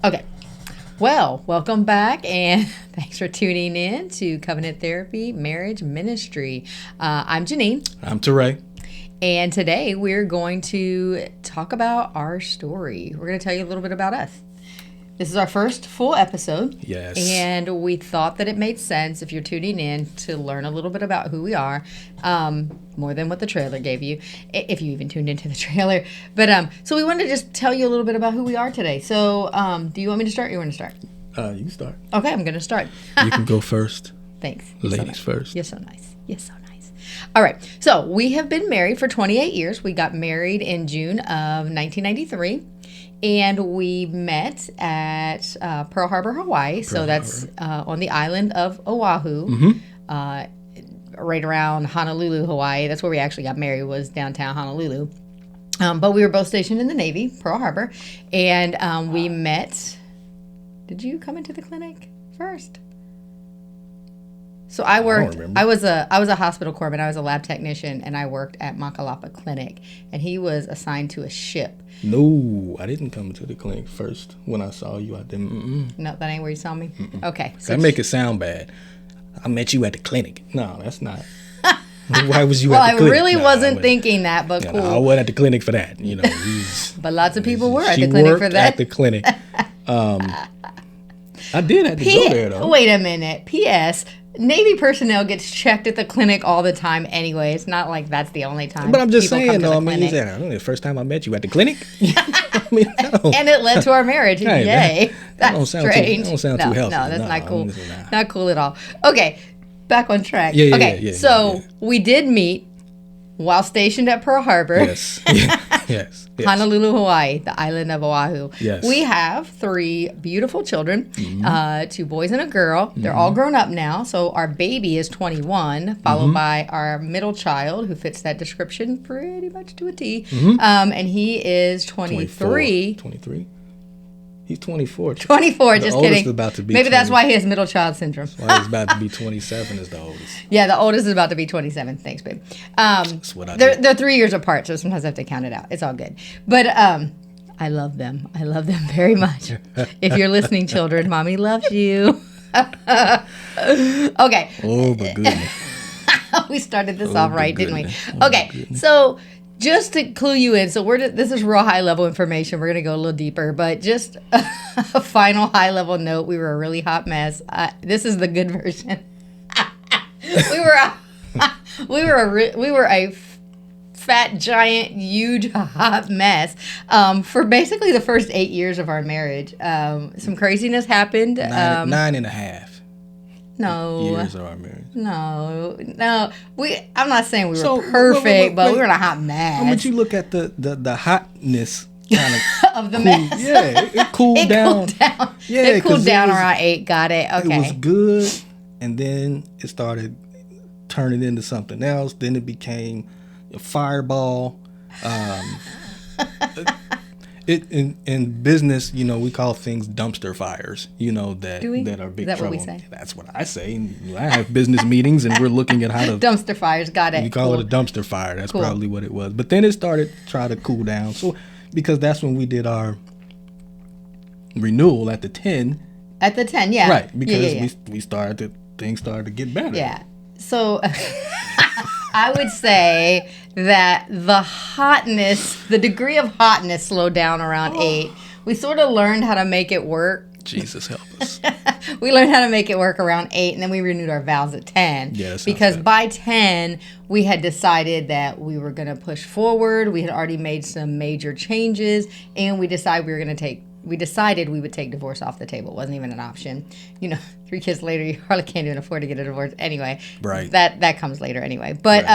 Okay. Well, welcome back, and thanks for tuning in to Covenant Therapy Marriage Ministry. I'm Janine. I'm Teray. And today we're going to talk about our story. We're going to tell you a little bit about us. This is our first full episode. Yes. And we thought that it made sense, if you're tuning in, to learn a little bit about who we are, more than what the trailer gave you, if you even tuned into the trailer. But so we wanted to just tell you a little bit about who we are today. So do you want me to start or you want to start? You can start. Okay, I'm going to start. You can go first. Thanks. Ladies first. You're so nice. You're so nice. All right. So we have been married for 28 years. We got married in June of 1993. And we met at Pearl Harbor, Hawaii. So that's on the island of Oahu, right around Honolulu, Hawaii. That's where we actually got married, was downtown Honolulu. But we were both stationed in the Navy, Pearl Harbor. And we met. Did you come into the clinic first? So I worked. I was a hospital corpsman. I was a lab technician, and I worked at Makalapa Clinic. And he was assigned to a ship. No, I didn't come to the clinic first. When I saw you, I didn't. No, that ain't where you saw me. Okay, so that make it sound bad. I met you at the clinic. No, that's not. Why was you at the clinic? Well, I really wasn't thinking that, but cool. I wasn't at the clinic for that. You know, but lots of people were at the clinic for that. At the clinic. I did have to go there though. Wait a minute. P.S. Navy personnel gets checked at the clinic all the time anyway. It's not like that's the only time. But I'm just saying, though, the first time I met you at the clinic. No. And it led to our marriage. Hey, yay. That's strange. That don't sound too healthy. No, that's not cool. Not cool at all. Okay, back on track. Yeah, we did meet while stationed at Pearl Harbor. Yes. Yes. Honolulu, Hawaii, the island of Oahu. Yes. We have 3 beautiful children, 2 boys and a girl. They're all grown up now. So our baby is 21, followed by our middle child, who fits that description pretty much to a T. And he is 23. 23? He's 24. 24, just kidding. Is about to be Maybe that's why he has middle child syndrome. That's why he's about to be 27 is the oldest. Yeah, the oldest is about to be 27. Thanks, babe. That's what I do. They're 3 years apart, so sometimes I have to count it out. It's all good. But I love them. I love them very much. If you're listening, children, mommy loves you. Okay. Oh, my goodness. We started this off right, didn't we? Okay, so just to clue you in, so this is real high level information. We're going to go a little deeper, but just a final high level note. We were a really hot mess. This is the good version. we were a fat, giant, huge, hot mess for basically the first 8 years of our marriage. Some craziness happened. 9.5. No. Years of our marriage. No. I'm not saying we were perfect, but we were in a hot mess. How would you look at the hotness kind of the mess? Yeah, it cooled down. Yeah, it cooled down around 8. Got it. Okay. It was good, and then it started turning into something else. Then it became a fireball. In business, we call things dumpster fires. That are big trouble. Is that what we say? That's what I say. I have business meetings, and we're looking at how to dumpster fires. Got it. We call it a dumpster fire. That's probably what it was. But then it started trying to cool down. So because that's when we did our renewal at the 10. At the 10, yeah. Right, because things started to get better. Yeah. So I would say that the degree of hotness slowed down around 8. We sort of learned how to make it work. Jesus help us. We learned how to make it work around 8, and then we renewed our vows at 10. Yeah, because by 10, we had decided that we were going to push forward. We had already made some major changes, and we decided we would take divorce off the table. It wasn't even an option. 3 kids later, you hardly can't even afford to get a divorce anyway. Right. That comes later anyway. But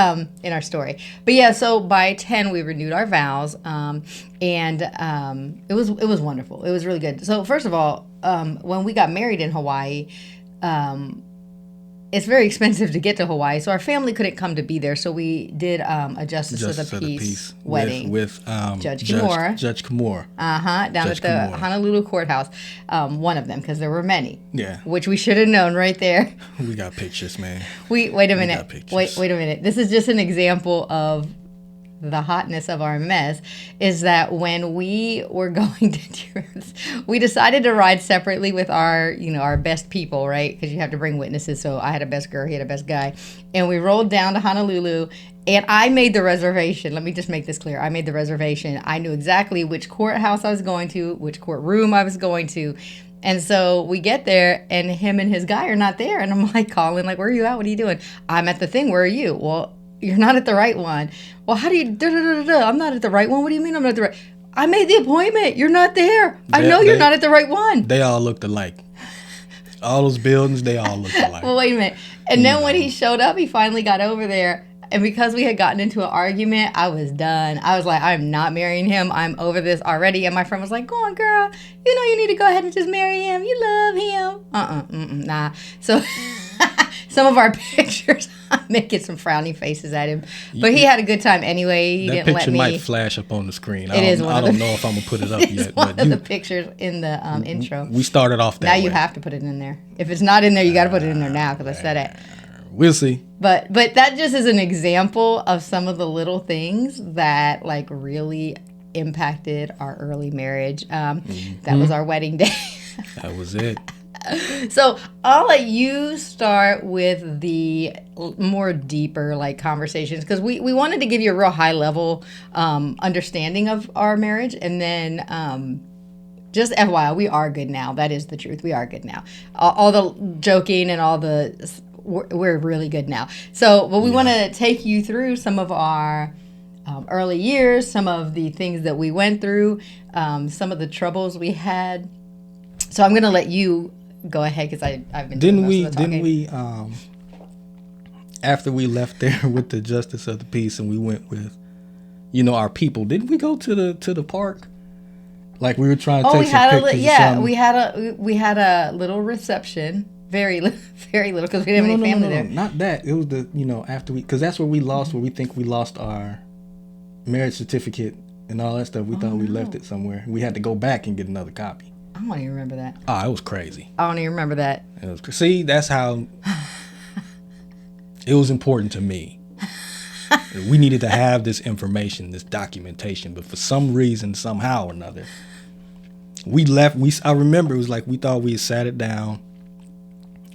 in our story. But yeah, so by 10 we renewed our vows, and it was wonderful. It was really good. So first of all, when we got married in Hawaii, it's very expensive to get to Hawaii, so our family couldn't come to be there. So we did a Justice of the Peace wedding with Judge Kimura. Judge Kimura. Down at the Honolulu courthouse. One of them, because there were many. Yeah. Which we should have known right there. We got pictures, man. Wait a minute. Wait a minute. This is just an example of the hotness of our mess is that when we were going to do this, we decided to ride separately with our, our best people, right? Because you have to bring witnesses. So I had a best girl, he had a best guy. And we rolled down to Honolulu, and I made the reservation. Let me just make this clear. I made the reservation. I knew exactly which courthouse I was going to, which courtroom I was going to. And so we get there, and him and his guy are not there. And I'm like calling, like, where are you at? What are you doing? I'm at the thing. Where are you? Well, you're not at the right one. Well, how do you, I'm not at the right one. What do you mean I'm not at the right? I made the appointment. You're not there. I know you're not at the right one. They all looked alike. All those buildings, they all looked alike. Well, wait a minute. And then when he showed up, he finally got over there. And because we had gotten into an argument, I was done. I was like, I'm not marrying him. I'm over this already. And my friend was like, go on, girl. You need to go ahead and just marry him. You love him. Nah. So some of our pictures, I'm making some frowny faces at him. But he had a good time anyway. He didn't let me. That picture might flash up on the screen. I don't know if I'm going to put it up yet. It's one of the pictures in the intro. We started off that way. Now you have to put it in there. If it's not in there, you got to put it in there now because I said it. We'll see. But that just is an example of some of the little things that like really impacted our early marriage. That was our wedding day. That was it. So I'll let you start with the more deeper like conversations because we wanted to give you a real high level understanding of our marriage, and then just FYI, we are good now. That is the truth. We are good now. All the joking and all the we're really good now. So, but we want to take you through some of our early years, some of the things that we went through, some of the troubles we had. So I'm going to let you go ahead because I've been doing most of the talking. Didn't we after we left there with the justice of the peace and we went with our people, didn't we go to the park? Like we were trying to take some pictures. We had a little reception. Very little, because we didn't have any family there. Not that. It was after because that's where we lost, where we think we lost our marriage certificate and all that stuff. We thought we left it somewhere. We had to go back and get another copy. I don't even remember that. Oh, it was crazy. I don't even remember that. See, that's how it was important to me. We needed to have this information, this documentation, but for some reason, somehow or another, we left. I remember it was like we thought we had sat it down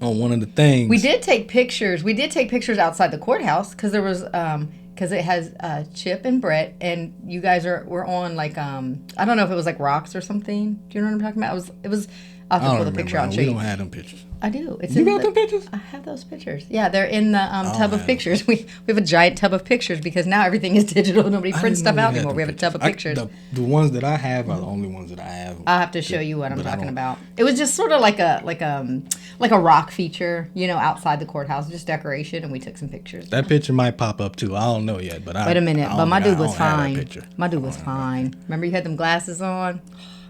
on one of the things. We did take pictures. We did take pictures outside the courthouse because there was because it has Chip and Brett, and you guys were on like I don't know if it was like rocks or something. Do you know what I'm talking about? It was. I'll have to pull the picture out and show you. We don't have them pictures. I do. You got them pictures? I have those pictures. Yeah, they're in the tub of pictures. We have a giant tub of pictures because now everything is digital. Nobody prints stuff out anymore. We have a tub of pictures. The ones that I have are the only ones that I have. I'll have to show you what I'm talking about. It was just sort of like a rock feature, outside the courthouse, just decoration, and we took some pictures. That picture might pop up too. I don't know yet, but wait a minute. But my dude was fine. My dude was fine. Remember you had them glasses on?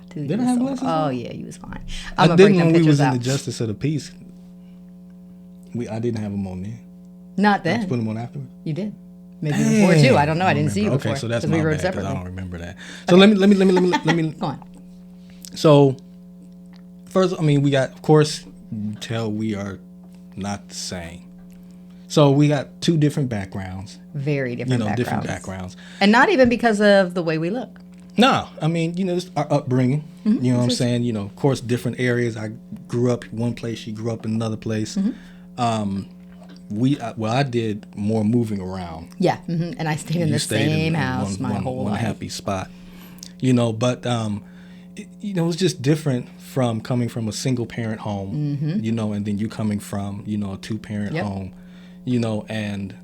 Dude, did I have glasses on? Oh yeah, you was fine. I didn't when we was in the Justice of the Peace. I didn't have them on then. Not then. I just put them on afterwards. You did. Maybe before too. I don't know. I didn't see you before. Okay, so that's my bad because I don't remember that. So okay. let me go on. So first, we got, of course, you tell we are not the same. So we got two different backgrounds. Very different backgrounds. Different backgrounds. And not even because of the way we look. No, it's our upbringing. Mm-hmm. You know what I'm saying? Of course, different areas. I grew up one place. She grew up in another place. Mm-hmm. I did more moving around. Yeah, mm-hmm. And I stayed in the same house my whole life. One happy spot. But it was just different from coming from a single parent home. Mm-hmm. And then you coming from a 2-parent home. And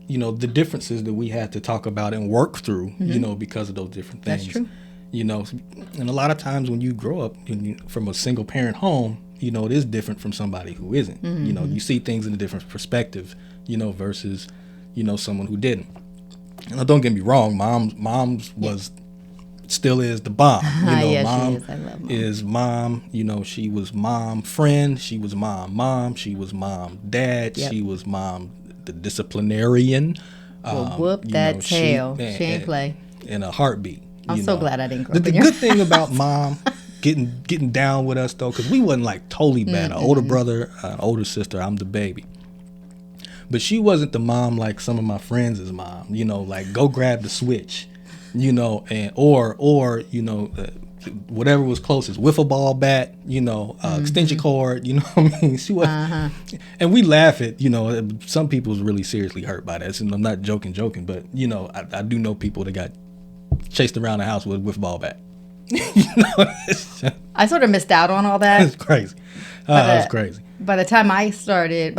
the differences that we had to talk about and work through, mm-hmm. Because of those different things. That's true. And a lot of times when you grow up from a single parent home, it is different from somebody who isn't. Mm-hmm. You see things in a different perspective, versus, someone who didn't. And don't get me wrong, mom's was, still is the bomb. Yes, mom she is. I love mom. Is mom, she was mom friend, she was mom, she was mom dad, she was mom the disciplinarian. Well, whoop that tail. She ain't play. In a heartbeat. I'm so glad I didn't grow up The good thing about mom getting down with us, though, because we wasn't like totally bad. An older brother, an older sister, I'm the baby. but she wasn't the mom like some of my friends' mom, you know, like go grab the switch, you know, and or you know, whatever was closest, wiffle ball bat, you know, extension cord, you know what I mean? She was, and we laugh at, you know, some people was really seriously hurt by that. And I'm not joking, but you know, I do know people that got chased around the house with a wiffle ball bat. You know, I sort of missed out on all that. it's crazy. It's crazy. By the time I started,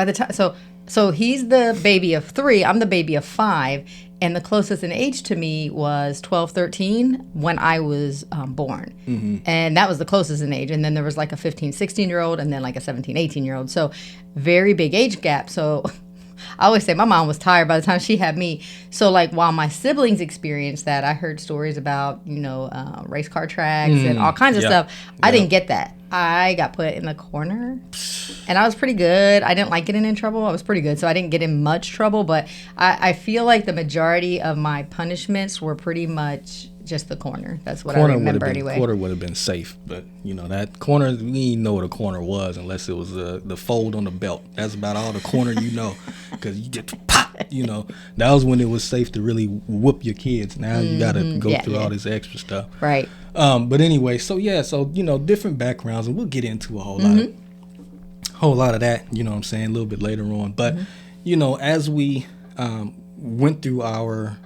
so he's the baby of 3, I'm the baby of 5, and the closest in age to me was 12, 13 when I was born. And that was the closest in age. And then there was like a 15, 16-year-old and then like a 17, 18-year-old. So very big age gap. So I always say my mom was tired by the time she had me. So like while my siblings experienced that, I heard stories about, you know, race car tracks and all kinds of stuff. I didn't get that. I got put in the corner and I was pretty good. I didn't like getting in trouble. I was pretty good. So I didn't get in much trouble, but I feel like the majority of my punishments were pretty much just the corner. That's what I remember anyway. Corner would have been safe, but you know, that corner, we didn't know what a corner was unless it was the fold on the belt. That's about all the corner you know, because you get pop, you know. That was when it was safe to really whoop your kids. Now you got to go through all this extra stuff. Right. But anyway, so you know, different backgrounds, and we'll get into a whole lot of that, you know what I'm saying, a little bit later on. But you know, as we went through our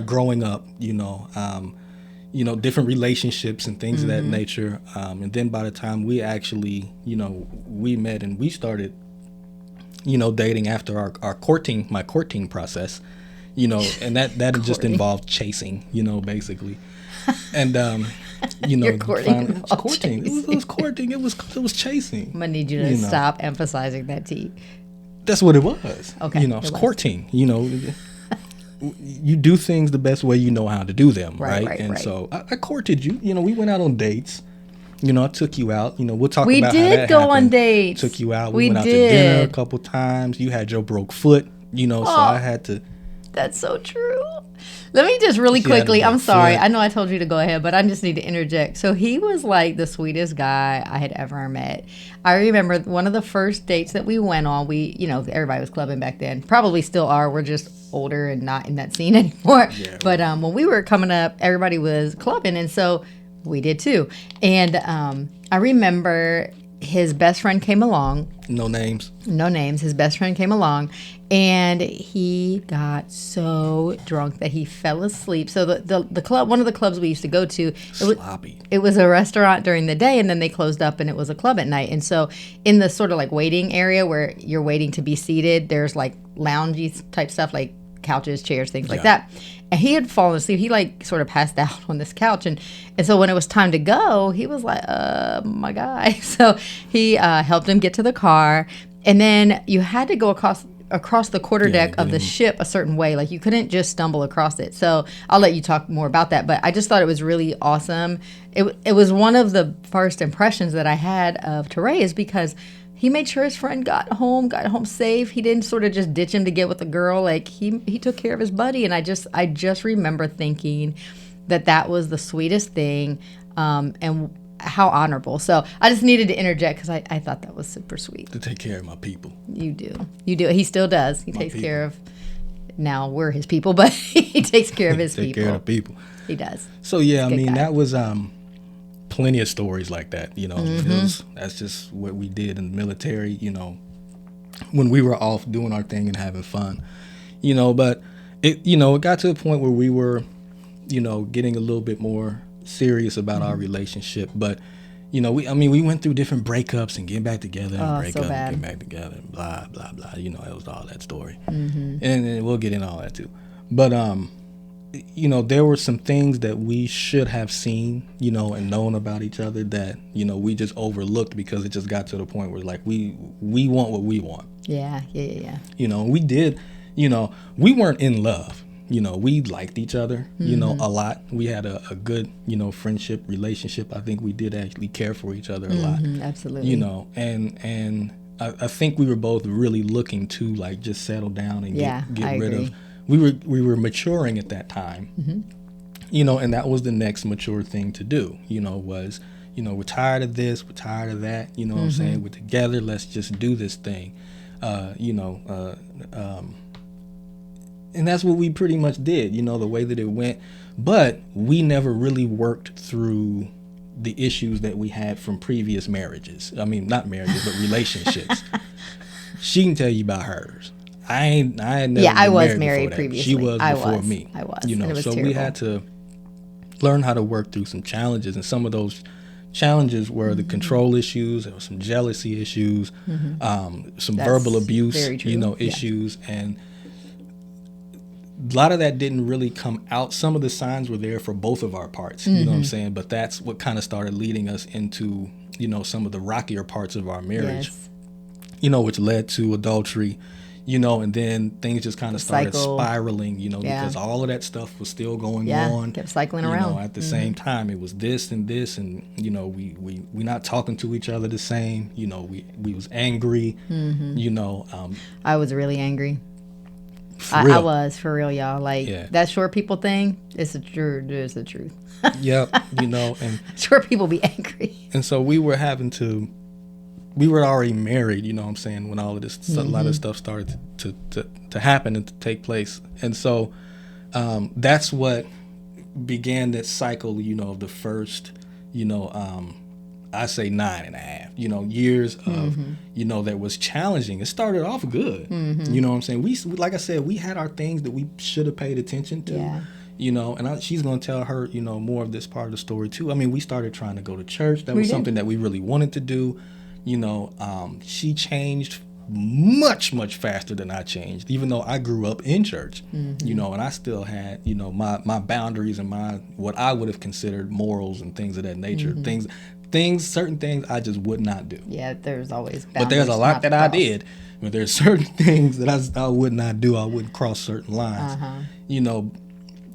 growing up, you know, different relationships and things of that nature, and then by the time we actually, you know, we met and we started, you know, dating after our courting process, you know, and that just involved chasing, you know, basically. And you know, courting. It was courting. It was chasing. I'm gonna need you to stop emphasizing that T. That's what it was. Okay. You know, it's courting. You know, you do things the best way you know how to do them, right? And so I courted you. You know, we went out on dates. You know, I took you out. You know, we'll talk about how that happened. We did go on dates. Took you out. We went out to dinner a couple times. You had your broke foot. You know, so I had to. That's so true. Let me just really quickly, I'm sorry. I know I told you to go ahead, but I just need to interject. So he was like the sweetest guy I had ever met. I remember one of the first dates that we went on, you know, everybody was clubbing back then. Probably still are. We're just older and not in that scene anymore. Yeah. But when we were coming up, everybody was clubbing. And so we did too. And I remember his best friend came along. No names. His best friend came along, and he got so drunk that he fell asleep. So the club, one of the clubs we used to go to, it was a restaurant during the day, and then they closed up, and it was a club at night. And so in the sort of like waiting area where you're waiting to be seated, there's like loungy type stuff like couches, chairs, things like that. And he had fallen asleep. He like sort of passed out on this couch. And so when it was time to go, he was like, my guy. So he helped him get to the car. And then you had to go across the quarter deck of the ship a certain way. Like you couldn't just stumble across it. So I'll let you talk more about that. But I just thought it was really awesome. It was one of the first impressions that I had of Teray is because he made sure his friend got home safe. He didn't sort of just ditch him to get with the girl. Like he took care of his buddy. And I just remember thinking that was the sweetest thing, and how honorable. So I just needed to interject because I thought that was super sweet. To take care of my people. You do. He still does. He takes care of. Now we're his people, but he takes care of his people. Take care of people. He does. So yeah, I mean that was plenty of stories like that, you know. That's just what we did in the military, you know, when we were off doing our thing and having fun, you know. But it got to a point where we were, you know, getting a little bit more serious about our relationship. But you know, we went through different breakups and getting back together and break up and getting back together and blah blah blah, you know. It was all that story, and we'll get into all that too. But you know, there were some things that we should have seen, you know, and known about each other that, you know, we just overlooked because it just got to the point where like we want what we want. Yeah. You know, we did, you know, we weren't in love. You know, we liked each other, you know, a lot. We had a good, you know, friendship, relationship. I think we did actually care for each other a lot. Absolutely. You know, and I think we were both really looking to like just settle down and get rid of. We were maturing at that time, you know, and that was the next mature thing to do, you know, was, you know, we're tired of this, we're tired of that, you know what I'm saying, we're together, let's just do this thing. And that's what we pretty much did, the way that it went. But we never really worked through the issues that we had from previous marriages. I mean, not marriages, but relationships. She can tell you about hers. I had never. Yeah, I been was married married before that. previously. She was before me. I was. And it was so terrible. we had to learn how to work through some challenges, and some of those challenges were the control issues. There were some jealousy issues, some verbal abuse, very true. issues, and a lot of that didn't really come out. Some of the signs were there for both of our parts, you know what I'm saying? But that's what kind of started leading us into, some of the rockier parts of our marriage, which led to adultery, and then things just kind of started spiraling, because all of that stuff was still going on. Kept cycling around. At the same time, it was this and this, and, we not talking to each other the same, we was angry, I was really angry. I was, for real, y'all. Like, that short people thing, it's the truth. Yep, and short people be angry. And so we were already married, when all of this, a lot of stuff started to happen and to take place. And so that's what began that cycle, of the first, I say 9.5, years of, that was challenging. It started off good. You know what I'm saying? We, like I said, we had our things that we should have paid attention to, and she's going to tell her, more of this part of the story too. I mean, we started trying to go to church. That was something that we really wanted to do. She changed much, much faster than I changed, even though I grew up in church, and I still had, my boundaries and what I would have considered morals and things of that nature, certain things I just would not do. Yeah, there's always boundaries. But there's a lot that I did. But there's certain things that I would not do. I wouldn't cross certain lines.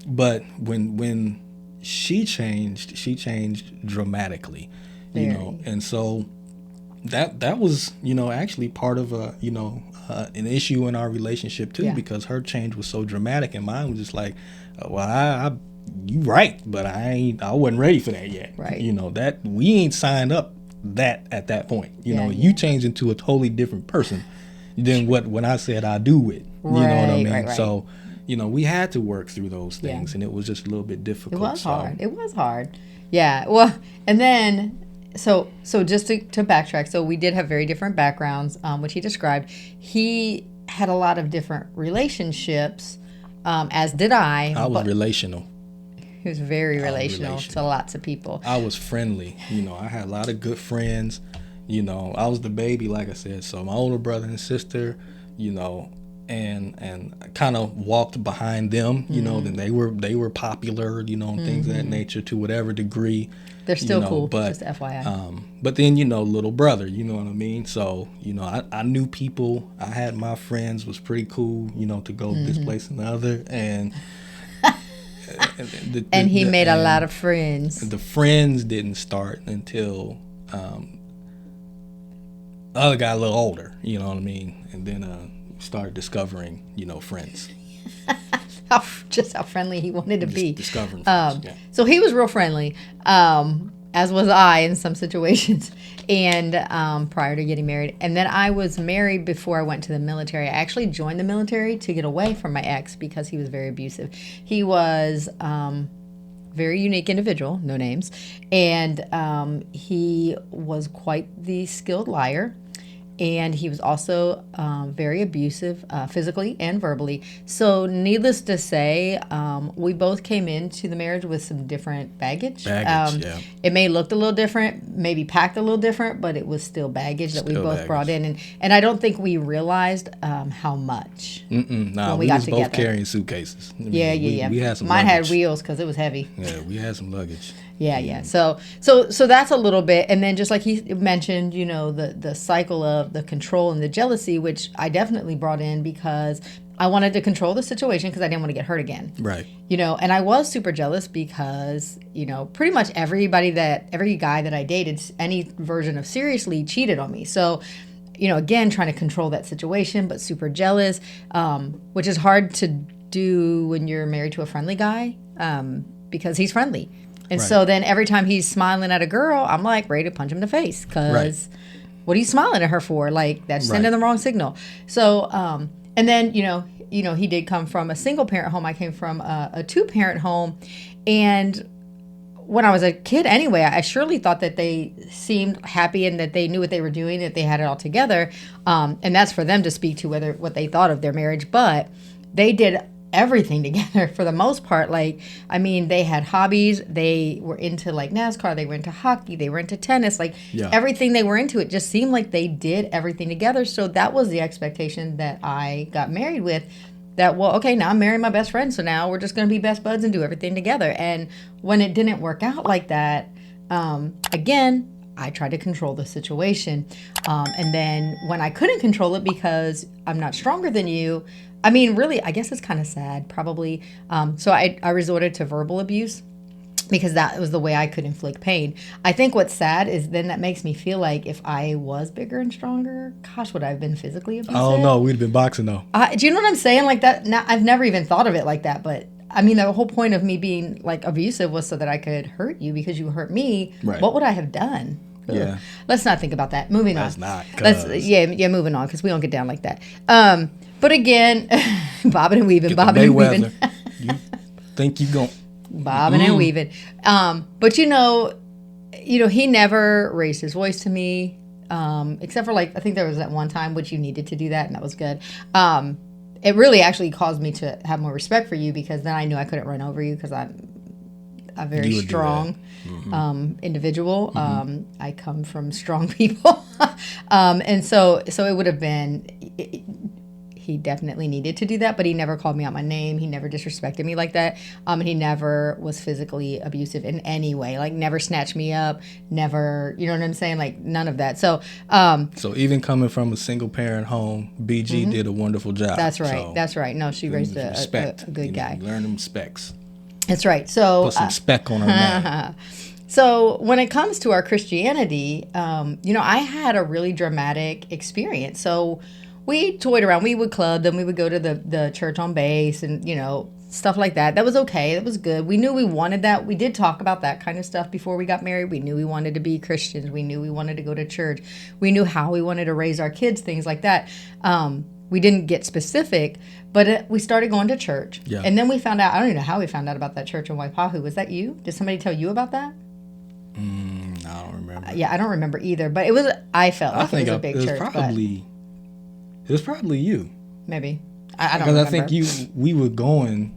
But when she changed dramatically, and so that was, actually part of an issue in our relationship too, because her change was so dramatic and mine was just like, well, you right, but I wasn't ready for that yet. Right. That we ain't signed up that at that point. You changed into a totally different person than when I said I do it. You know what I mean? Right. So, we had to work through those things, and it was just a little bit difficult. It was hard. Yeah. Well, and then so just to backtrack, so we did have very different backgrounds, which he described. He had a lot of different relationships, as did I. I was relational. He was very relational to lots of people. I was friendly. I had a lot of good friends. I was the baby, like I said. So my older brother and sister, and I kind of walked behind them. Then they were popular, and things of that nature to whatever degree. They're still cool, but just FYI. But then, little brother, you know what I mean? So, I knew people. I had my friends, was pretty cool, to go this place and the other. And he made a lot of friends. The friends didn't start until the other guy a little older, you know what I mean? And then started discovering, friends. Just how friendly he wanted to be. Discovering friends, So he was real friendly, as was I in some situations, and prior to getting married. And then I was married before I went to the military. I actually joined the military to get away from my ex because he was very abusive. He was very unique individual, no names, and he was quite the skilled liar. And he was also very abusive, physically and verbally. So needless to say, we both came into the marriage with some different baggage. It may looked a little different, maybe packed a little different, but it was still baggage that we both brought in. And I don't think we realized how much when we got was together. Both carrying suitcases. We had some Mine luggage. had wheels because it was heavy. Yeah, we had some luggage. Yeah. So that's a little bit, and then just like he mentioned, the cycle of the control and the jealousy, which I definitely brought in because I wanted to control the situation because I didn't want to get hurt again. Right. And I was super jealous because pretty much every guy that I dated, any version of seriously, cheated on me. So, again, trying to control that situation, but super jealous, which is hard to do when you're married to a friendly guy, because he's friendly. And so then every time he's smiling at a girl, I'm like ready to punch him in the face because what are you smiling at her for? Like, that's Right. sending the wrong signal. So, and then, he did come from a single parent home. I came from a 2-parent home. And when I was a kid anyway, I surely thought that they seemed happy and that they knew what they were doing, that they had it all together. And that's for them to speak to what they thought of their marriage. But they did everything together for the most part. Like, I mean, they had hobbies. They were into like NASCAR. They were into hockey. They were into tennis. Like everything they were into, it just seemed like they did everything together. So that was the expectation that I got married with. That, well, okay, now I'm marrying my best friend, so now we're just going to be best buds and do everything together. And when it didn't work out like that, again, I tried to control the situation. And then when I couldn't control it because I'm not stronger than you, I mean, really, I guess it's kind of sad, probably. So I resorted to verbal abuse because that was the way I could inflict pain. I think what's sad is then that makes me feel like if I was bigger and stronger, gosh, would I have been physically abusive? Oh, no, we'd have been boxing, though. Do you know what I'm saying? Like that, now, I've never even thought of it like that, but I mean, the whole point of me being like abusive was so that I could hurt you because you hurt me. Right. What would I have done? Ugh. Yeah. Let's not think about that. Moving on. That's not. Moving on because we don't get down like that. But again, bobbing and weaving, bobbing and weaving. You think you going bobbing and weaving. But he never raised his voice to me, except for like, I think there was that one time which you needed to do that, and that was good. It really actually caused me to have more respect for you because then I knew I couldn't run over you because I'm a very strong individual. I come from strong people. And so it would have been, he definitely needed to do that, but he never called me out my name. He never disrespected me like that. And he never was physically abusive in any way, like never snatched me up, never, you know what I'm saying? Like none of that. So even coming from a single parent home, BG did a wonderful job. That's right. So That's right. No, she raised a good guy. Learn them specs. That's right. So put some spec on her name. So when it comes to our Christianity, I had a really dramatic experience. So we toyed around. We would club, then we would go to the church on base and, stuff like that. That was okay. That was good. We knew we wanted that. We did talk about that kind of stuff before we got married. We knew we wanted to be Christians. We knew we wanted to go to church. We knew how we wanted to raise our kids, things like that. We didn't get specific, but we started going to church. Yeah. And then we found out, I don't even know how we found out about that church in Waipahu. Was that you? Did somebody tell you about that? I don't remember. Yeah, I don't remember either, but I felt like it was a big church. It was probably you. Maybe. I don't remember. Because I think we were going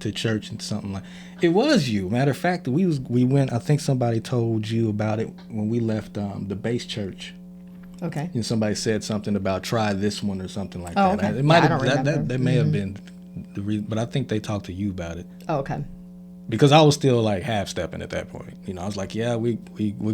to church and something like it was you. Matter of fact, we went. I think somebody told you about it when we left the base church. Okay. And somebody said something about try this one or something like that. Okay. It might have that may have been the reason, but I think they talked to you about it. Oh, okay. Because I was still like half stepping at that point. I was like, yeah, we're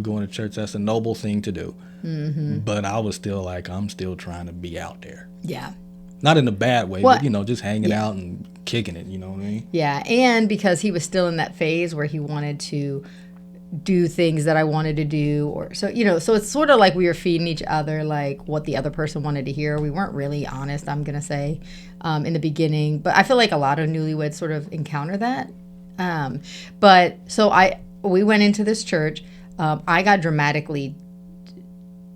going to church. That's a noble thing to do. Mm-hmm. But I was still like, I'm still trying to be out there. Yeah. Not in a bad way, but just hanging out and kicking it. You know what I mean? Yeah, and because he was still in that phase where he wanted to do things that I wanted to do, so it's sort of like we were feeding each other like what the other person wanted to hear. We weren't really honest, I'm gonna say, in the beginning. But I feel like a lot of newlyweds sort of encounter that. But so we went into this church. I got dramatically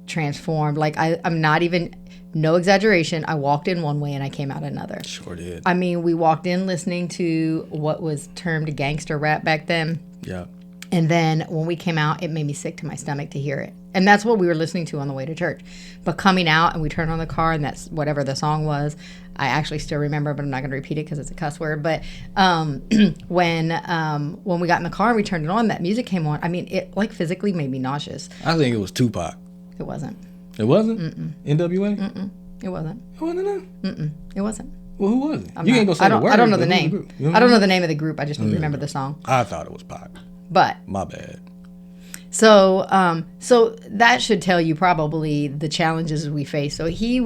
transformed. Like I'm not even, no exaggeration. I walked in one way and I came out another. Sure did. I mean, we walked in listening to what was termed gangster rap back then. Yeah. And then when we came out, it made me sick to my stomach to hear it. And that's what we were listening to on the way to church. But coming out and we turned on the car and that's whatever the song was, I actually still remember, but I'm not going to repeat it because it's a cuss word. But when we got in the car and we turned it on, that music came on. I mean, it like physically made me nauseous. I think it was Tupac. It wasn't. It wasn't? Mm-mm. NWA? Mm-mm. It wasn't. It wasn't that? Mm-mm. It wasn't. Well, who was it? You ain't gonna say the word. I don't know the name. I don't know the name of the group. I just remember the song. I thought it was Pac. But my bad. So that should tell you probably the challenges we face. So he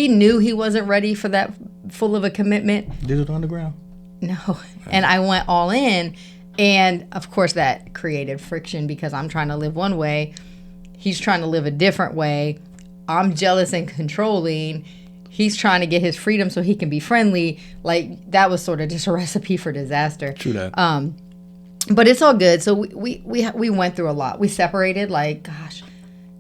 knew he wasn't ready for that full of a commitment. Did it underground? No. And I went all in. And of course that created friction because I'm trying to live one way. He's trying to live a different way. I'm jealous and controlling. He's trying to get his freedom so he can be friendly. Like that was sort of just a recipe for disaster. True that. But it's all good. So we went through a lot. We separated like, gosh,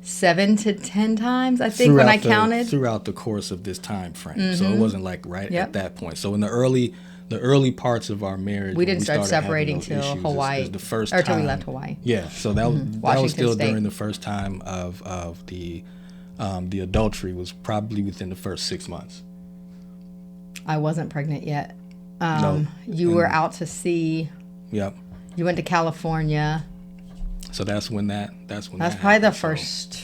7 to 10 times, I think, when I counted. Throughout the course of this time frame. So it wasn't like at that point. So in the early parts of our marriage, we didn't start separating till Hawaii, is the first or time, till we left Hawaii. Yeah, so that was still State. during the first time of the adultery was probably within the first 6 months. I wasn't pregnant yet. No. You were out to sea. Yep. You went to California. So that's when that probably happened. the first.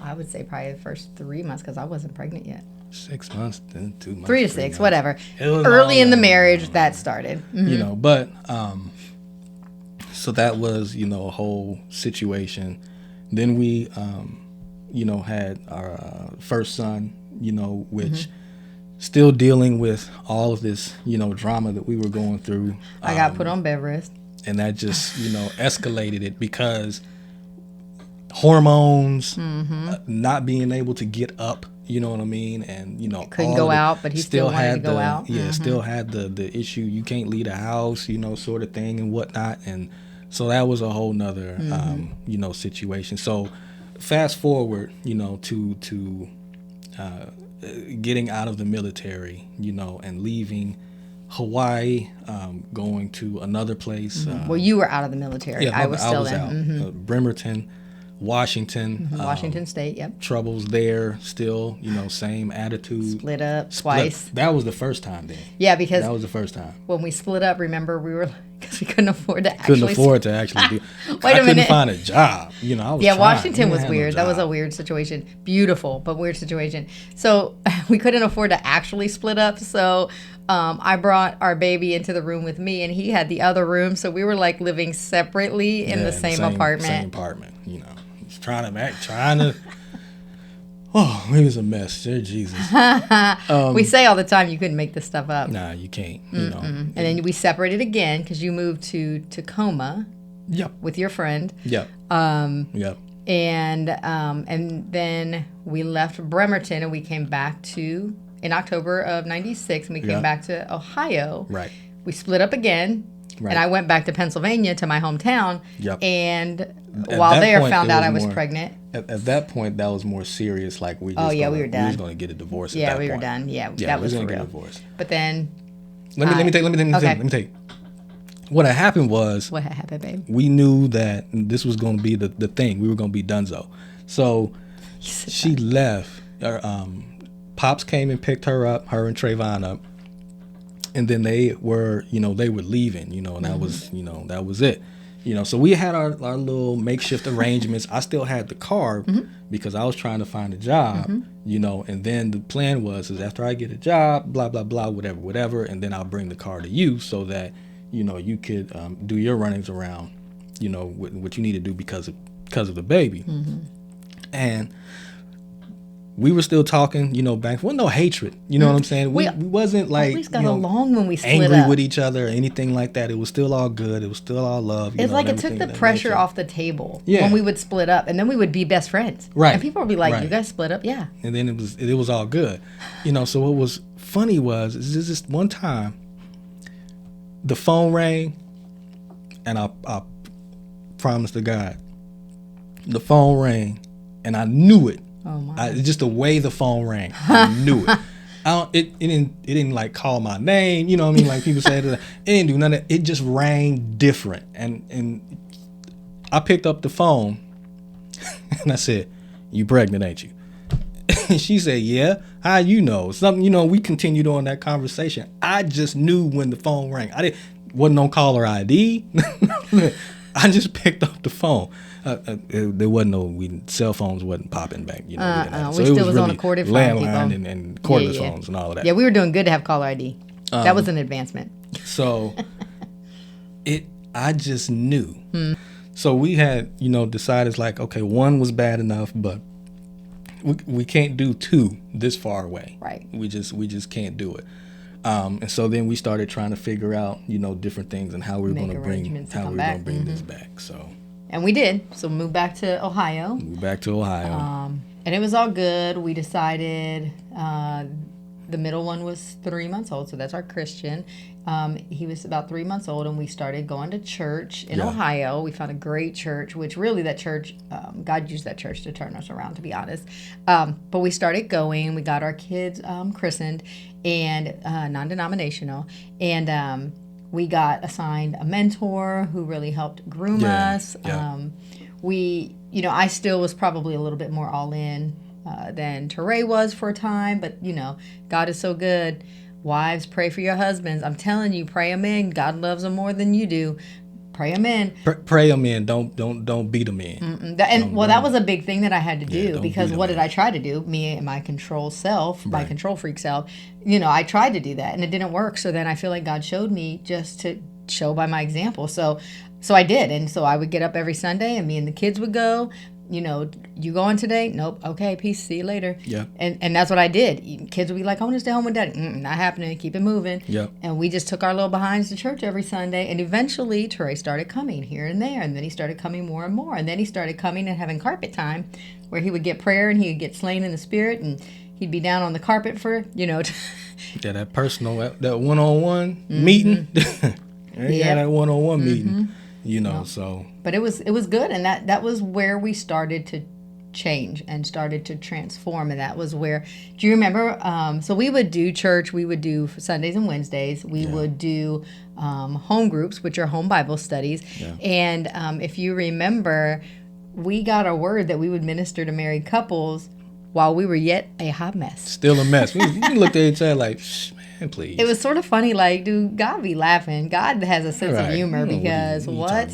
I would say probably the first 3 months because I wasn't pregnant yet. 6 months, then 2 months. 3 to 6, months. whatever. Was early in the marriage that started. Mm-hmm. You know, but so that was a whole situation. Then we had our first son. Which still dealing with all of this drama that we were going through. I got put on bed rest. And that just, escalated it because hormones, not being able to get up, you know what I mean? And, couldn't go out, but he still wanted to go out. Yeah, still had the issue, you can't leave the house, sort of thing and whatnot. And so that was a whole nother, situation. So fast forward, to getting out of the military, and leaving Hawaii, going to another place. Well, you were out of the military. Yeah, I was still in. Out. Bremerton, Washington. Washington State, yep. Troubles there still, same attitude. Split up twice. That was the first time then. Yeah, because that was the first time. When we split up, remember, we were, because we couldn't afford to actually. do. Wait a minute. I couldn't find a job. I was Washington was weird. That was a weird situation. Beautiful, but weird situation. So we couldn't afford to actually split up. So I brought our baby into the room with me, and he had the other room. So we were like living separately in the same apartment. Same apartment, trying to. Oh, it was a mess. Dear Jesus. We say all the time you couldn't make this stuff up. Nah, you can't. And then we separated again because you moved to Tacoma. Yep. With your friend. Yep. Yep. And then we left Bremerton and we came back in October of '96, and we came back to Ohio. Right. We split up again. Right. And I went back to Pennsylvania, to my hometown. Yep. And while there, found out I was pregnant. At that point, that was more serious. Like we were done. We was going to get a divorce. Yeah, we were done. Yeah, that was for real. Get a divorce. But then, let me tell you. What had happened was. What had happened, babe? We knew that this was going to be the thing. We were going to be donezo. So she left. Pops came and picked her up, her and Trayvon up. And then they were leaving, and that was, that was it. So we had our little makeshift arrangements. I still had the car because I was trying to find a job, and then the plan was after I get a job, blah, blah, blah, whatever, and then I'll bring the car to you so that, you could do your runnings around, what you need to do because of the baby. And we were still talking, back. Well, no hatred. You know what I'm saying? We wasn't like at least got along when we split angry up. With each other or anything like that. It was still all good. It was still all love. It's like it took the pressure off the table when we would split up, and then we would be best friends. Right. And people would be like, "You guys split up, yeah." And then it was all good. So what was funny was is this one time the phone rang, and I promise to God, the phone rang, and I knew it. Oh my! Just the way the phone rang, I knew it. It didn't like call my name, you know what I mean? Like people say that. It didn't do none of that. It just rang different, and I picked up the phone, and I said, "You pregnant, ain't you?" And she said, "Yeah." How you know? Something, we continued on that conversation. I just knew when the phone rang. Wasn't on caller ID. I just picked up the phone. There wasn't cell phones wasn't popping back. We so still it was on a corded phone, landline and cordless phones and all of that. Yeah, we were doing good to have caller ID. That was an advancement. So I just knew. So we had decided like, okay, one was bad enough, but we can't do two this far away. Right. We just can't do it. And so then we started trying to figure out, different things and how we were going to bring this back. So. And we did. So moved back to Ohio. And it was all good. We decided the middle one was 3 months old, so that's our Christian. He was about 3 months old, and we started going to church in Ohio. We found a great church, which really that church, God used that church to turn us around, to be honest. But we started going. We got our kids christened, and non-denominational, and we got assigned a mentor who really helped groom us. I still was probably a little bit more all in than Teray was for a time, but God is so good. Wives, pray for your husbands. I'm telling you, pray them in. God loves them more than you do. Pray them in. Pray them in. Don't beat them in. That was a big thing that I had to do, because what did in. I try to do? Me and my control self, my control freak self. I tried to do that, and it didn't work. So then I feel like God showed me just to show by my example. So I did, and so I would get up every Sunday, and me and the kids would go. You going today? Nope. Okay, peace. See you later. Yeah. And that's what I did. Kids would be like, I want to stay home with daddy. Not happening. Keep it moving. Yeah. And we just took our little behinds to church every Sunday. And eventually, Teray started coming here and there. And then he started coming more and more. And then he started coming and having carpet time, where he would get prayer and he would get slain in the spirit. And he'd be down on the carpet for, that personal, that one-on-one meeting. That one-on-one meeting. So. But it was good, and that was where we started to change and started to transform, and that was where. Do you remember? So we would do church. We would do Sundays and Wednesdays. We would do home groups, which are home Bible studies. Yeah. And if you remember, we got a word that we would minister to married couples while we were yet a hot mess. Still a mess. we looked at each other like, man, please. It was sort of funny, like, dude, God be laughing. God has a sense of humor, because what?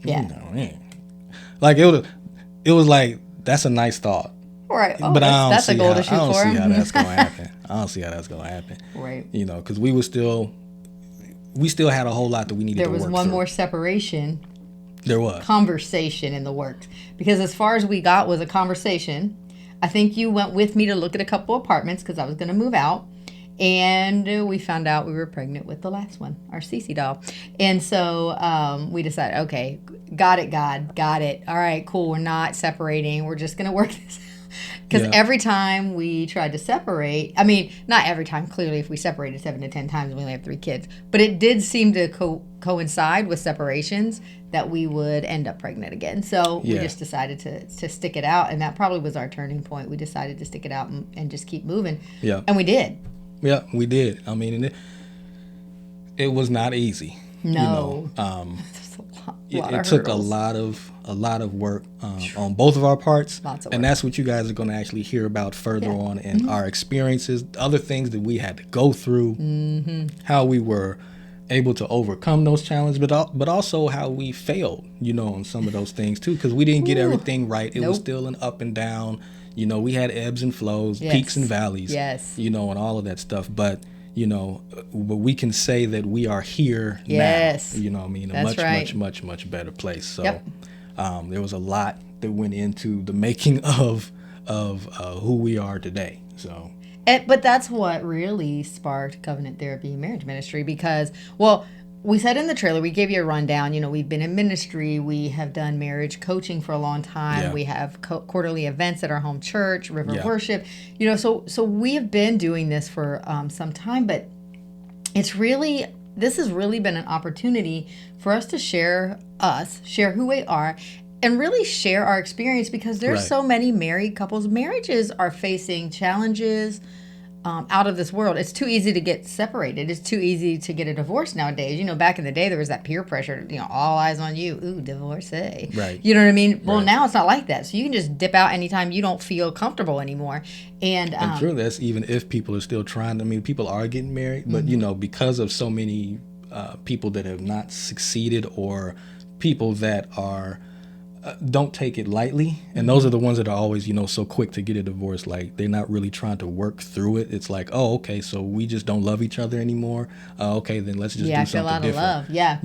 Yeah. Like it was like, that's a nice thought. Right. But that's a goal to shoot for. I don't see how that's going to happen. I don't see how that's going to happen. Right. Because we still had a whole lot that we needed to work through. There was one more separation. There was. Conversation in the works. Because as far as we got was a conversation. I think you went with me to look at a couple apartments because I was going to move out. And we found out we were pregnant with the last one, our Cece doll. And so we decided, okay, got it, God, got it. All right, cool. We're not separating. We're just going to work this out. Because every time we tried to separate, I mean, not every time. Clearly, if we separated 7 to 10 times, we only have 3 kids. But it did seem to coincide with separations that we would end up pregnant again. So we just decided to stick it out. And that probably was our turning point. We decided to stick it out and just keep moving. Yeah. And we did. Yeah, we did. I mean, it was not easy. No. It took a lot of work on both of our parts. Lots of work. And that's what you guys are going to actually hear about further on in our experiences, other things that we had to go through, how we were able to overcome those challenges, but also how we failed, on some of those things too, because we didn't get everything right. It was still an up and down. We had ebbs and flows, peaks and valleys, and all of that stuff. But, but we can say that we are here now, a much better place. So there was a lot that went into the making of who we are today. So. But that's what really sparked Covenant Therapy Marriage Ministry, because, we said in the trailer, we gave you a rundown. We've been in ministry. We have done marriage coaching for a long time. Yeah. We have quarterly events at our home church, River Worship. So we have been doing this for some time, but this has really been an opportunity for us to share who we are, and really share our experience, because there's so many married couples. Marriages are facing challenges out of this world. It's too easy to get separated. It's too easy to get a divorce nowadays. Back in the day, there was that peer pressure, all eyes on you. Ooh, divorcee. Right. You know what I mean? Well, now it's not like that. So you can just dip out anytime you don't feel comfortable anymore. And true, that's even if people are still trying. I mean, people are getting married, but, because of so many people that have not succeeded, or people that are don't take it lightly, and those are the ones that are always so quick to get a divorce. Like, they're not really trying to work through it. It's like, oh, okay, so we just don't love each other anymore. Okay, then let's just do something different. Yeah, I feel out of love. Yeah.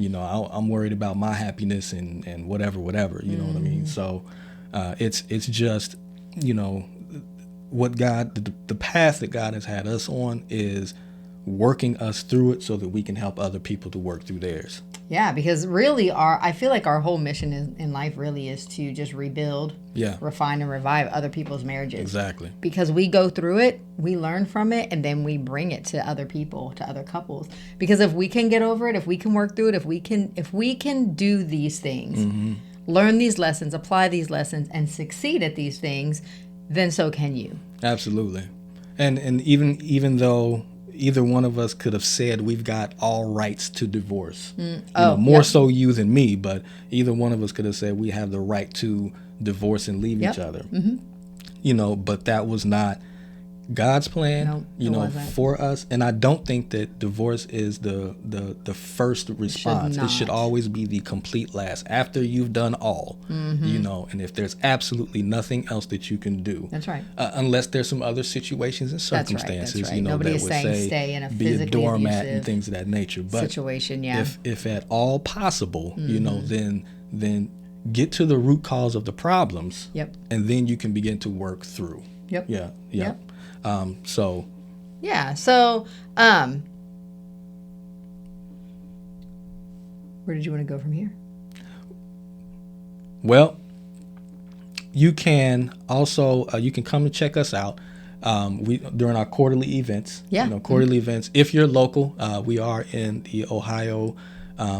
I'm worried about my happiness and whatever. You know what I mean? So it's just what God, the path that God has had us on is, working us through it so that we can help other people to work through theirs. Yeah, because really I feel like our whole mission in life really is to just rebuild, refine, and revive other people's marriages. Exactly. Because we go through it, we learn from it, and then we bring it to other people, to other couples. Because if we can get over it, if we can work through it, if we can do these things, learn these lessons, apply these lessons, and succeed at these things, then so can you. Absolutely. And even though either one of us could have said we've got all rights to divorce, more so you than me, but either one of us could have said we have the right to divorce and leave each other. But that was not God's plan, for us. And I don't think that divorce is the first response. It should always be the complete last after you've done all, and if there's absolutely nothing else that you can do. That's right. Unless there's some other situations and circumstances, That's right. Nobody is saying stay in a be a doormat abusive and things of that nature. But situation, if at all possible, then get to the root cause of the problems. Yep. And then you can begin to work through. Yep. Yeah. Yep. So where did you want to go from here? Well, you can also you can come and check us out during our quarterly events. Quarterly events. If you're local, we are in the Ohio,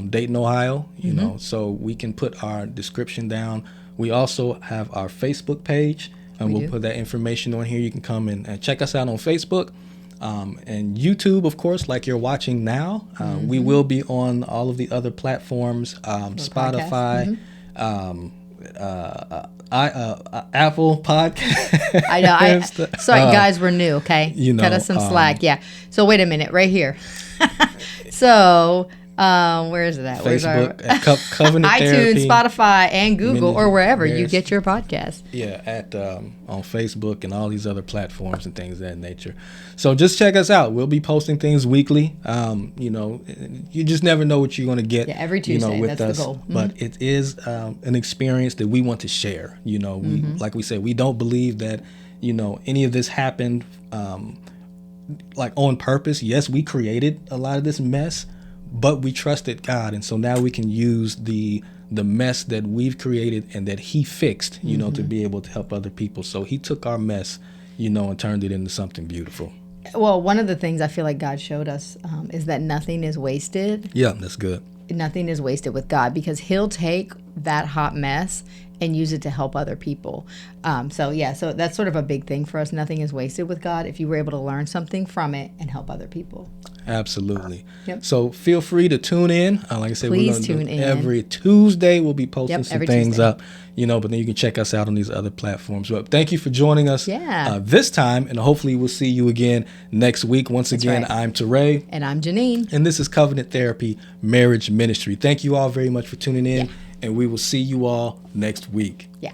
Dayton, Ohio. So we can put our description down. We also have our Facebook page. And we'll put that information on here. You can come and check us out on Facebook and YouTube, of course, like you're watching now. We will be on all of the other platforms, Spotify, Apple Podcast. I know. Sorry, guys, we're new, okay? Cut us some slack. Yeah. So wait a minute, right here. So... where is it at? Facebook, Covenant iTunes, Therapy, Spotify, and Google, or wherever you get your podcast. Yeah, on Facebook and all these other platforms and things of that nature. So just check us out. We'll be posting things weekly. You just never know what you're going to get. Yeah, every Tuesday. With that's us. The goal. But it is an experience that we want to share. We, like we said, we don't believe that any of this happened like on purpose. Yes, we created a lot of this mess. But we trusted God, and so now we can use the mess that we've created and that He fixed, to be able to help other people. So He took our mess, and turned it into something beautiful. Well, one of the things I feel like God showed us is that nothing is wasted. Yeah, that's good. Nothing is wasted with God, because He'll take that hot mess and use it to help other people. So that's sort of a big thing for us. Nothing is wasted with God if you were able to learn something from it and help other people. Absolutely. Yep. So feel free to tune in. Like I said, please tune in. Every Tuesday we'll be posting some things Tuesday. up, but then you can check us out on these other platforms. But thank you for joining us this time, and hopefully we'll see you again next week. Once again, right. I'm Teray. And I'm Janine. And this is Covenant Therapy Marriage Ministry. Thank you all very much for tuning in, and we will see you all next week. Yeah.